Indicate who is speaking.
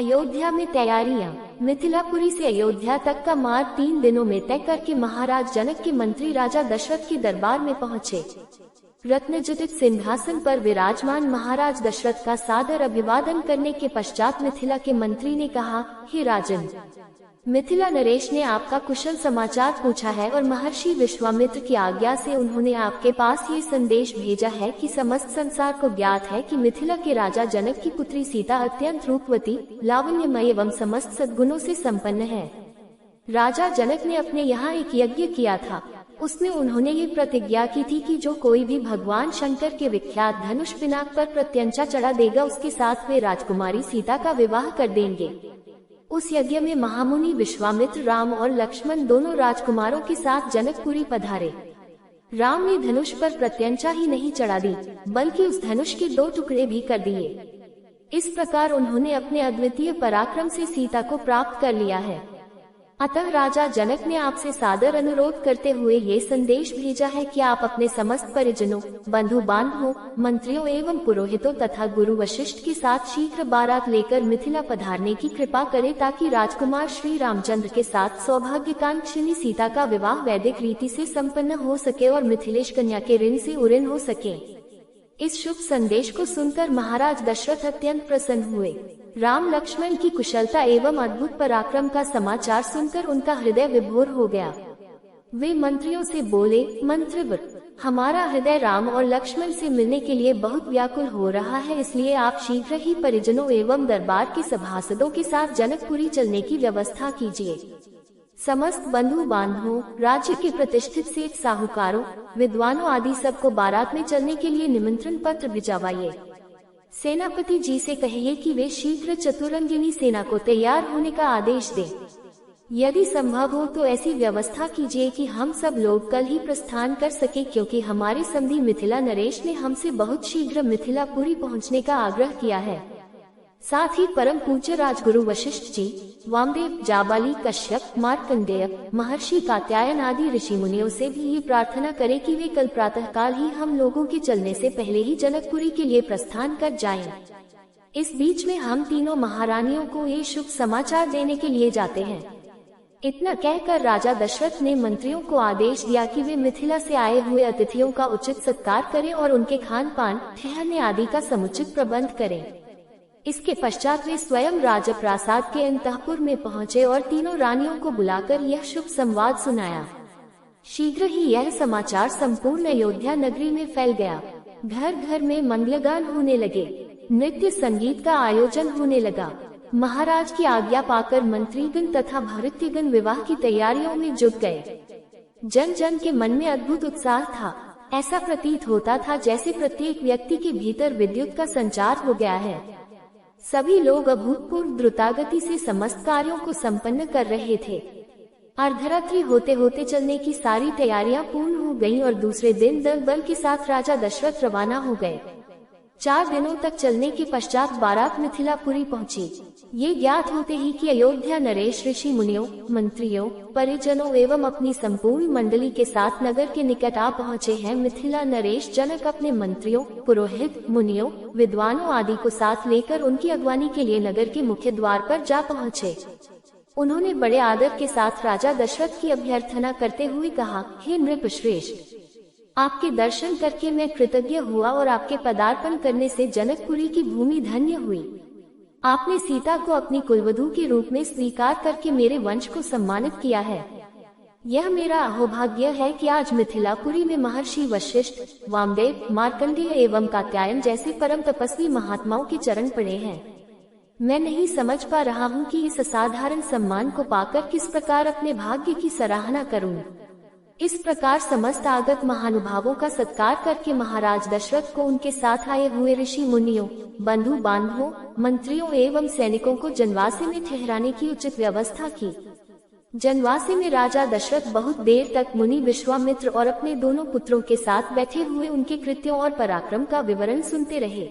Speaker 1: अयोध्या में तैयारियां। मिथिलापुरी से अयोध्या तक का मार्ग 3 दिनों में तय करके महाराज जनक के मंत्री राजा दशरथ के दरबार में पहुंचे। रत्नजटित सिंहासन पर विराजमान महाराज दशरथ का सादर अभिवादन करने के पश्चात मिथिला के मंत्री ने कहा, हे राजन, मिथिला नरेश ने आपका कुशल समाचार पूछा है और महर्षि विश्वामित्र की आज्ञा से उन्होंने आपके पास ये संदेश भेजा है कि समस्त संसार को ज्ञात है कि मिथिला के राजा जनक की पुत्री सीता अत्यंत रूपवती, लावण्यमय एवं समस्त सद्गुणों से संपन्न है। राजा जनक ने अपने यहाँ एक यज्ञ किया था। उसमें उन्होंने ये प्रतिज्ञा की थी कि जो कोई भी भगवान शंकर के विख्यात धनुष पिनाक पर प्रत्यंचा चढ़ा देगा उसके साथ वे राजकुमारी सीता का विवाह कर देंगे। उस यज्ञ में महामुनि विश्वामित्र राम और लक्ष्मण दोनों राजकुमारों के साथ जनकपुरी पधारे। राम ने धनुष पर प्रत्यंचा ही नहीं चढ़ा दी, बल्कि उस धनुष के 2 टुकड़े भी कर दिए। इस प्रकार उन्होंने अपने अद्वितीय पराक्रम से सीता को प्राप्त कर लिया है। अतः राजा जनक ने आपसे सादर अनुरोध करते हुए ये संदेश भेजा है कि आप अपने समस्त परिजनों, बंधु बांधवों, मंत्रियों एवं पुरोहितों तथा गुरु वशिष्ठ के साथ शीघ्र बारात लेकर मिथिला पधारने की कृपा करें, ताकि राजकुमार श्री रामचंद्र के साथ सौभाग्यकांक्षिणी सीता का विवाह वैदिक रीति से संपन्न हो सके और मिथिलेश कन्या के ऋण से उऋण हो सके। इस शुभ संदेश को सुनकर महाराज दशरथ अत्यंत प्रसन्न हुए। राम लक्ष्मण की कुशलता एवं अद्भुत पराक्रम का समाचार सुनकर उनका हृदय विभोर हो गया। वे मंत्रियों से बोले, मंत्रिवर, हमारा हृदय राम और लक्ष्मण से मिलने के लिए बहुत व्याकुल हो रहा है, इसलिए आप शीघ्र ही परिजनों एवं दरबार के सभासदों के साथ जनकपुरी चलने की व्यवस्था कीजिए। समस्त बंधु बांधवों, राज्य के प्रतिष्ठित सेठ साहूकारों, विद्वानों आदि सबको बारात में चलने के लिए निमंत्रण पत्र भिजवाइए। सेनापति जी से कहिए कि वे शीघ्र चतुरंगिनी सेना को तैयार होने का आदेश दें। यदि संभव हो तो ऐसी व्यवस्था कीजिए कि हम सब लोग कल ही प्रस्थान कर सके, क्योंकि हमारे समधी मिथिला नरेश ने हमसे बहुत शीघ्र मिथिलापुरी पहुंचने का आग्रह किया है। साथ ही परम पूज्य राजगुरु वशिष्ठ जी, वामदेव, जाबाली, कश्यप, मार्कंडेय, महर्षि कात्यायन आदि ऋषि मुनियों से भी ये प्रार्थना करें कि वे कल प्रातःकाल ही हम लोगों के चलने से पहले ही जनकपुरी के लिए प्रस्थान कर जाएं। इस बीच में हम तीनों महारानियों को ये शुभ समाचार देने के लिए जाते हैं। इतना कहकर राजा दशरथ ने मंत्रियों को आदेश दिया कि वे मिथिला से आए हुए अतिथियों का उचित सत्कार करें और उनके खान पान, ठहरने आदि का समुचित प्रबंध करें। इसके पश्चात वे स्वयं राजप्रासाद के अंतःपुर में पहुंचे और तीनों रानियों को बुलाकर यह शुभ संवाद सुनाया। शीघ्र ही यह समाचार संपूर्ण अयोध्या नगरी में फैल गया। घर घर में मंगलगान होने लगे, नृत्य संगीत का आयोजन होने लगा। महाराज की आज्ञा पाकर मंत्रीगण तथा भृत्यगण विवाह की तैयारियों में जुट गए। जन जन के मन में अद्भुत उत्साह था। ऐसा प्रतीत होता था जैसे प्रत्येक व्यक्ति के भीतर विद्युत का संचार हो गया है। सभी लोग अभूतपूर्व द्रुतागति से समस्त कार्यों को संपन्न कर रहे थे। अर्धरात्रि होते होते चलने की सारी तैयारियां पूर्ण हो गईं और दूसरे दिन दल बल के साथ राजा दशरथ रवाना हो गए। 4 दिनों तक चलने के पश्चात बारात मिथिलापुरी पहुंची। ये ज्ञात होते ही कि अयोध्या नरेश ऋषि मुनियों, मंत्रियों, परिजनों एवं अपनी संपूर्ण मंडली के साथ नगर के निकट आ पहुंचे हैं। मिथिला नरेश जनक अपने मंत्रियों, पुरोहित, मुनियों, विद्वानों आदि को साथ लेकर उनकी अगवानी के लिए नगर के मुख्य द्वार पर जा पहुंचे। उन्होंने बड़े आदर के साथ राजा दशरथ की अभ्यर्थना करते हुए कहा, हे नृपश्रेष्ठ, आपके दर्शन करके मैं कृतज्ञ हुआ और आपके पदार्पण करने से जनकपुरी की भूमि धन्य हुई। आपने सीता को अपनी कुलवधू के रूप में स्वीकार करके मेरे वंश को सम्मानित किया है। यह मेरा अहोभाग्य है कि आज मिथिलापुरी में महर्षि वशिष्ठ, वामदेव, मार्कंडेय एवं कात्यायन जैसे परम तपस्वी महात्माओं के चरण पड़े हैं। मैं नहीं समझ पा रहा हूँ कि इस असाधारण सम्मान को पाकर किस प्रकार अपने भाग्य की सराहना करूँ। इस प्रकार समस्त आगत महानुभावों का सत्कार करके महाराज दशरथ को उनके साथ आए हुए ऋषि मुनियों, बंधु बांधवों, मंत्रियों एवं सैनिकों को जनवासे में ठहराने की उचित व्यवस्था की। जनवासे में राजा दशरथ बहुत देर तक मुनि विश्वामित्र और अपने दोनों पुत्रों के साथ बैठे हुए उनके कृत्यों और पराक्रम का विवरण सुनते रहे।